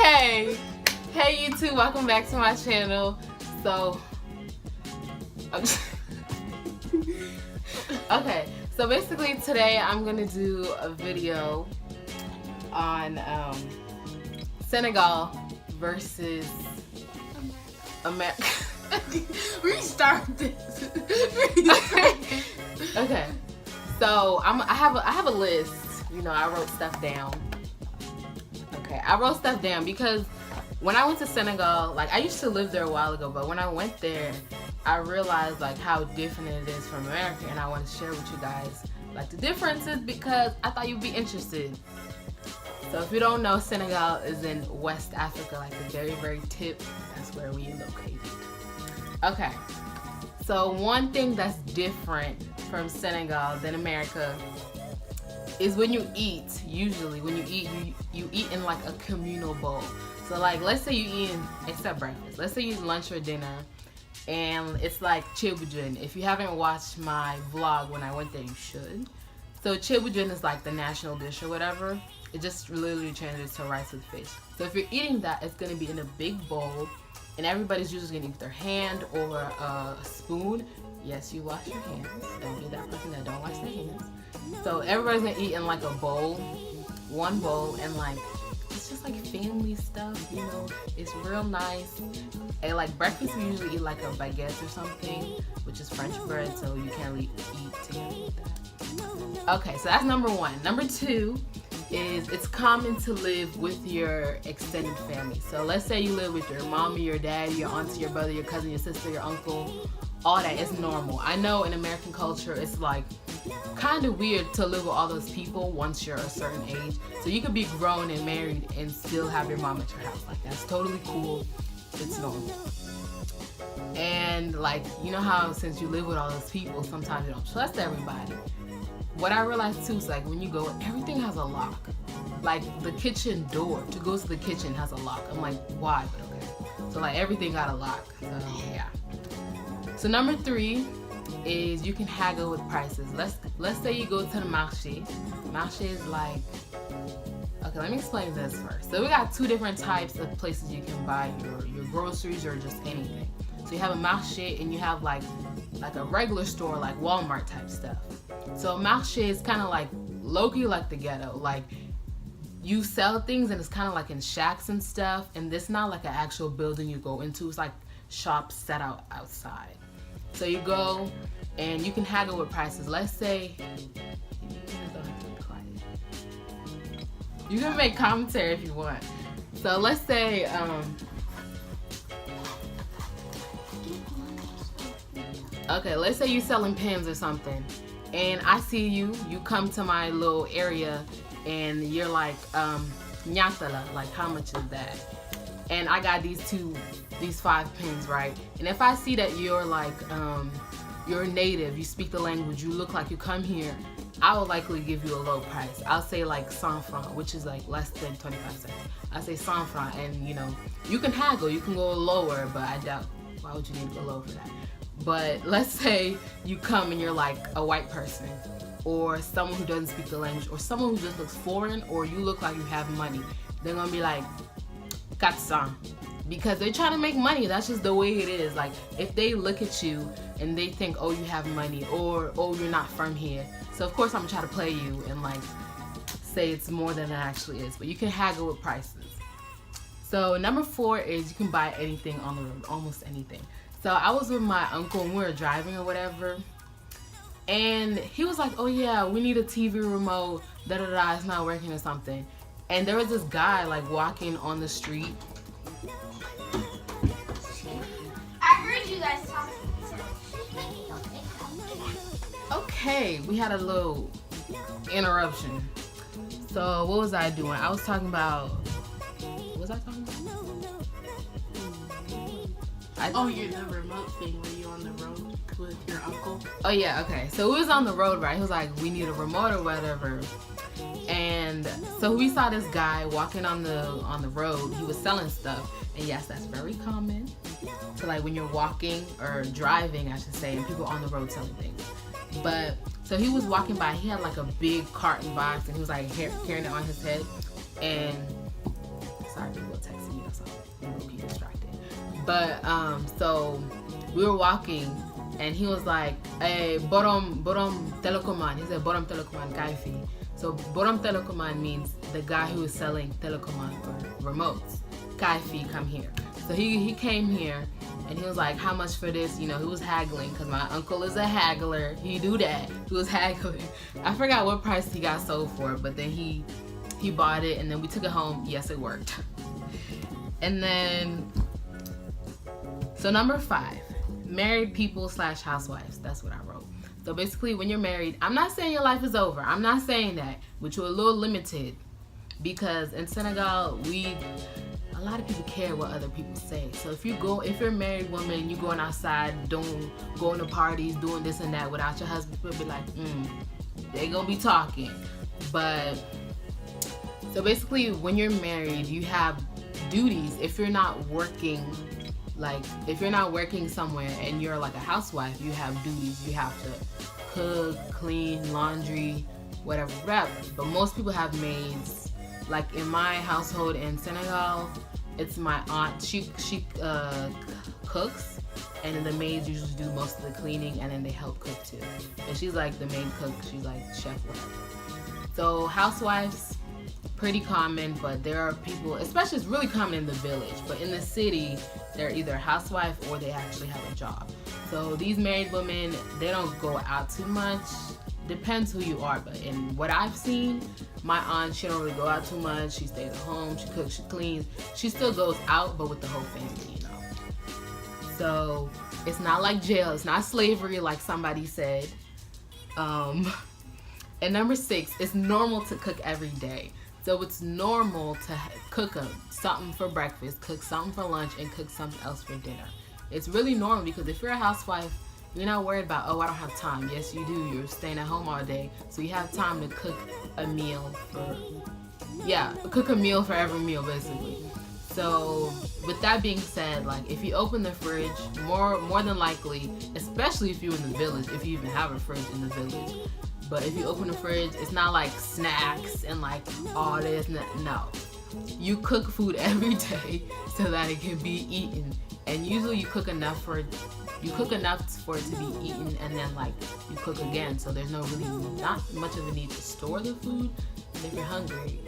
Okay. Hey YouTube, welcome back to my channel. So, okay. So basically today I'm gonna do a video on Senegal versus America. Restart this. Okay. So I have a list. You know, I wrote stuff down. Okay, I wrote stuff down because when I went to Senegal, like I used to live there a while ago, but when I went there, I realized like how different it is from America, and I want to share with you guys like the differences because I thought you'd be interested. So if you don't know, Senegal is in West Africa, like the very, very tip. That's where we are located. Okay, so one thing that's different from Senegal than America is when you eat. Usually when you eat, you eat in like a communal bowl. So like let's say you eat, except breakfast, let's say you eat lunch or dinner and it's like chibujin. If you haven't watched my vlog when I went there, you should. So chibujin is like the national dish or whatever. It just literally changes to rice with fish. So if you're eating that, it's gonna be in a big bowl and everybody's usually gonna eat with their hand or a spoon. Yes, you wash your hands. Don't be that person that don't wash their hands. So everybody's gonna eat in like a bowl, one bowl, and like it's just like family stuff, you know. It's real nice. And like breakfast, we usually eat like a baguette or something, which is French bread, so you can't really eat together with that. Okay, so that's number one. Number two is it's common to live with your extended family. So let's say you live with your mommy, your dad, your auntie, your brother, your cousin, your sister, your uncle. All that is normal. I know in American culture it's like kind of weird to live with all those people once you're a certain age. So you could be grown and married and still have your mom at your house. Like that's totally cool. It's normal. And like, you know how since you live with all those people, sometimes you don't trust everybody. What I realized too is like when you go, everything has a lock. Like the kitchen door to go to the kitchen has a lock. I'm like, why? But okay. So like everything got a lock. So yeah. So number three is you can haggle with prices. Let's say you go to the marché. Marché is like, okay, let me explain this first. So we got two different types of places you can buy your groceries or just anything. So you have a marché and you have like a regular store like Walmart type stuff. So a marché is kind of like low-key like the ghetto. Like you sell things and it's kind of like in shacks and stuff, and this not like an actual building you go into. It's like shops set out outside. So you go and you can haggle with prices. Let's say you can make commentary if you want. So let's say okay, let's say you're selling pens or something, and I see you come to my little area and you're like nyatala, like how much is that? And I got these 5 pens, right? And if I see that you're like you're native, you speak the language, you look like you come here, I will likely give you a low price. I'll say like 100 francs, which is like less than 25 cents. I say 100 francs, and you know, you can haggle, you can go lower, but I doubt, why would you need to go lower for that? But let's say you come and you're like a white person, or someone who doesn't speak the language, or someone who just looks foreign, or you look like you have money. They're gonna be like 400, because they're trying to make money. That's just the way it is. Like if they look at you and they think, oh, you have money, or oh, you're not from here, so of course I'm gonna try to play you and like say it's more than it actually is. But you can haggle with prices. So number 4 is you can buy anything on the road, almost anything. So I was with my uncle and we were driving or whatever, and he was like, oh yeah, we need a TV remote, da-da-da, it's not working or something. And there was this guy like walking on the street. I heard you guys talking. Okay, we had a little interruption. So what was I doing? I was talking about, what was I talking about? Oh, you're the remote thing. Were you on the road with your uncle? Oh yeah, okay. So we was on the road, right? He was like, we need a remote or whatever. And so we saw this guy walking on the road. He was selling stuff. And yes, that's very common. So like when you're walking or driving, I should say, and people on the road selling things. But so he was walking by, he had like a big carton box and he was like carrying it on his head. And Sorry, people texting me, so I'm low-key distracted. But so we were walking, and he was like, "Hey, borom telecommand." He said, "Borom telecommand kaifi." So borom telecommand means the guy who is selling telecommand or remotes. Kaifi, come here. So he came here, and he was like, "How much for this?" You know, he was haggling because my uncle is a haggler. He do that. He was haggling. I forgot what price he got sold for, but then he bought it, and then we took it home. Yes, it worked. And then, so number 5, married people / housewives. That's what I wrote. So basically, when you're married, I'm not saying your life is over. I'm not saying that, but you're a little limited because in Senegal, a lot of people care what other people say. So if you're a married woman, you going outside, going to parties, doing this and that without your husband, people be like, they gonna be talking. But so basically, when you're married, you have duties. If you're not working, if you're not working somewhere and you're like a housewife, you have duties. You have to cook, clean, laundry, whatever. But most people have maids. Like in my household in Senegal, it's my aunt. She cooks, and then the maids usually do most of the cleaning, and then they help cook too. And she's like the main cook. She's like chef, whatever. So housewives, pretty common, but there are people, especially it's really common in the village, but in the city, they're either a housewife or they actually have a job. So these married women, they don't go out too much. Depends who you are, but in what I've seen, my aunt, she don't really go out too much. She stays at home, she cooks, she cleans. She still goes out, but with the whole family, you know. So it's not like jail, it's not slavery like somebody said. And number 6, it's normal to cook every day. So it's normal to cook something for breakfast, cook something for lunch, and cook something else for dinner. It's really normal because if you're a housewife, you're not worried about, oh, I don't have time. Yes, you do. You're staying at home all day. So you have time to cook a meal for every meal, basically. So with that being said, like if you open the fridge, more than likely, especially if you're in the village, if you even have a fridge in the village, but if you open the fridge, it's not like snacks and like all this. No, you cook food every day so that it can be eaten. And usually you cook enough for it to be eaten, and then like you cook again. So there's not much of a need to store the food. And if you're hungry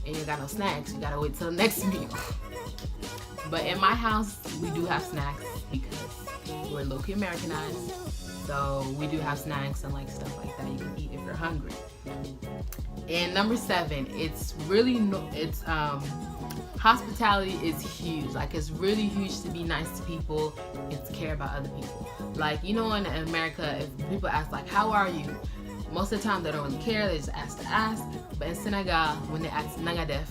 and you got no snacks, you gotta wait till the next meal. But in my house, we do have snacks because we're low-key Americanized. So we do have snacks and like stuff like that you can eat if you're hungry. And number 7, hospitality is huge. Like it's really huge to be nice to people and to care about other people. Like, you know, in America, if people ask like, how are you? Most of the time they don't really care, they just ask to ask. But in Senegal, when they ask nangadef,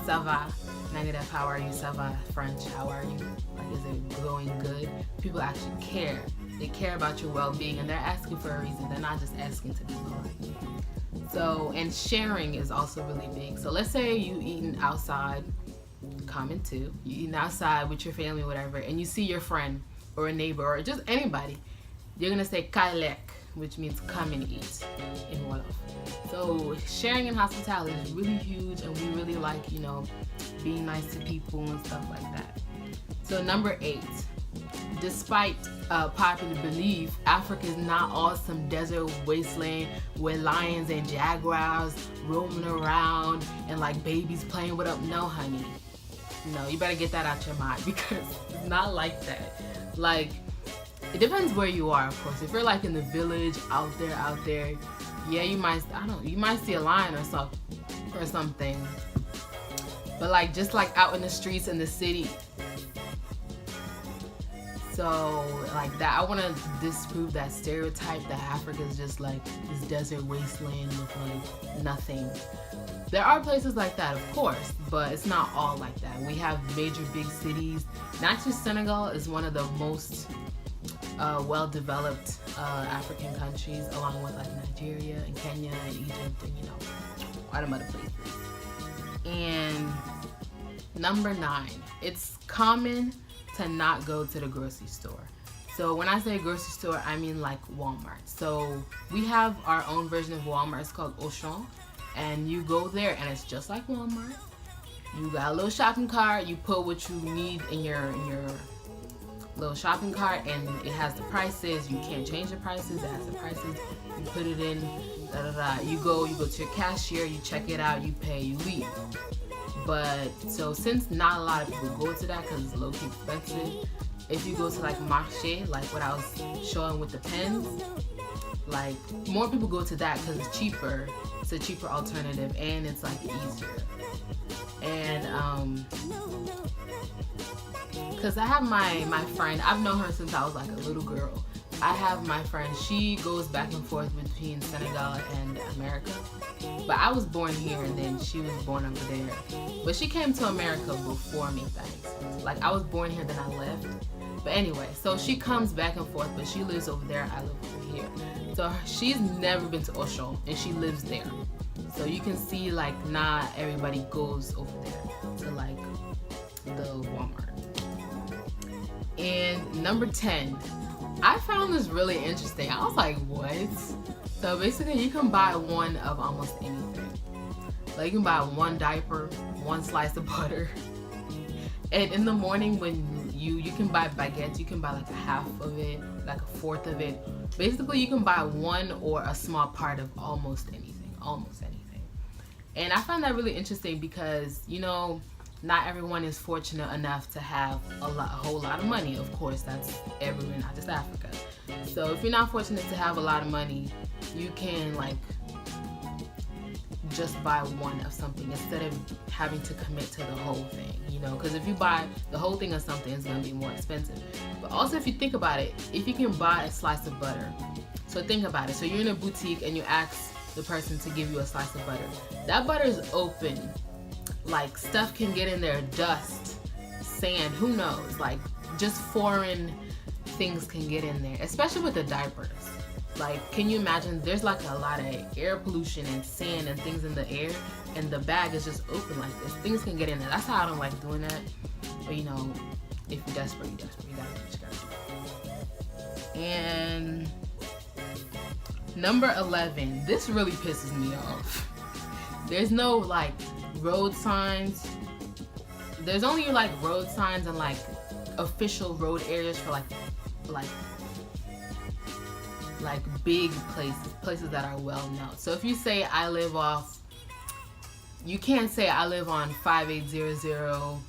ça va, nangadef, how are you, ça va, French, how are you? Like, is it going good? People actually care. They care about your well-being, and they're asking for a reason. They're not just asking to be polite. So, and sharing is also really big. So let's say you eating outside, common too. You eating outside with your family or whatever, and you see your friend or a neighbor or just anybody. You're gonna say kailek, which means come and eat in Wolof. So sharing and hospitality is really huge, and we really like, you know, being nice to people and stuff like that. So number 8. Despite popular belief, Africa is not all some desert wasteland where lions and jaguars roaming around and like babies playing with up. No, honey. No, you better get that out your mind because it's not like that. Like, it depends where you are, of course. If you're like in the village, out there, yeah, you might see a lion or something. But like, just like out in the streets in the city. So like that, I want to disprove that stereotype that Africa is just like this desert wasteland with like nothing. There are places like that, of course, but it's not all like that. We have major big cities. Not just Senegal is one of the most well-developed African countries, along with like Nigeria and Kenya and Egypt and, you know, quite a lot of places. And number 9, it's common to not go to the grocery store. So when I say grocery store, I mean like Walmart. So we have our own version of Walmart. It's called Auchan, and you go there and it's just like Walmart. You got a little shopping cart. You put what you need in your little shopping cart, and it has the prices. You can't change the prices. It has the prices. You put it in. You go to your cashier. You check it out. You pay. You leave. But so since not a lot of people go to that because it's low-key expensive, if you go to like marché, like what I was showing with the pens, like more people go to that because it's cheaper. It's a cheaper alternative and it's like easier. And because I have my friend, I've known her since I was like a little girl. I have my friend, she goes back and forth between Senegal and America. But I was born here and then she was born over there. But she came to America before me, thanks. Like I was born here, then I left. But anyway, so she comes back and forth, but she lives over there, I live over here. So she's never been to Auchan and she lives there. So you can see like not everybody goes over there to like the Walmart. And number 10, I found this really interesting. I was like, what? So basically you can buy one of almost anything. Like you can buy one diaper, one slice of butter. And in the morning when you can buy baguettes, you can buy like a half of it, like a fourth of it. Basically you can buy one or a small part of almost anything. And I found that really interesting because, you know, not everyone is fortunate enough to have a whole lot of money. Of course, that's everywhere, not just Africa. So if you're not fortunate to have a lot of money, you can like just buy one of something instead of having to commit to the whole thing, you know, because if you buy the whole thing of something, it's going to be more expensive. But also if you think about it, if you can buy a slice of butter, so think about it. So you're in a boutique and you ask the person to give you a slice of butter. That butter is open. Like stuff can get in there, dust, sand, who knows, like just foreign things can get in there, especially with the diapers. Like, can you imagine there's like a lot of air pollution and sand and things in the air and the bag is just open like this. Things can get in there. That's how I don't like doing that. But you know, if you're desperate, you're desperate. You gotta do what you gotta do. And number 11, this really pisses me off. There's no like road signs. There's only like road signs and like official road areas for like big places that are well known. So if you say I live off, you can't say I live on 5800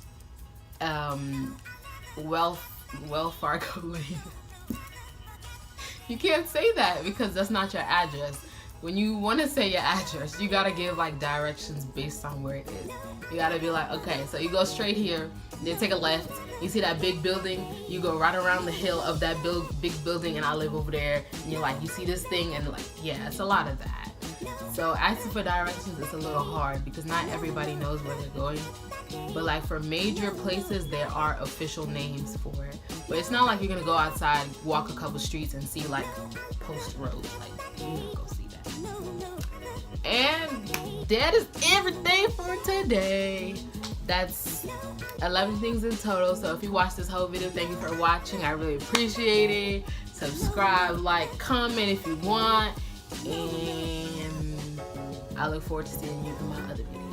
Well Fargo Lane. You can't say that because that's not your address. When you want to say your address, you gotta give like directions based on where it is. You gotta be like, okay, so you go straight here, then take a left. You see that big building? You go right around the hill of that big building, and I live over there. And you're like, you see this thing, and like, yeah, it's a lot of that. So asking for directions is a little hard because not everybody knows where they're going. But like for major places, there are official names for it. But it's not like you're gonna go outside, walk a couple streets, and see like Post Road. Like, you're not gonna see that. And that is everything for today. That's 11 things in total. So if you watched this whole video, thank you for watching. I really appreciate it. Subscribe, like, comment if you want. And I look forward to seeing you in my other videos.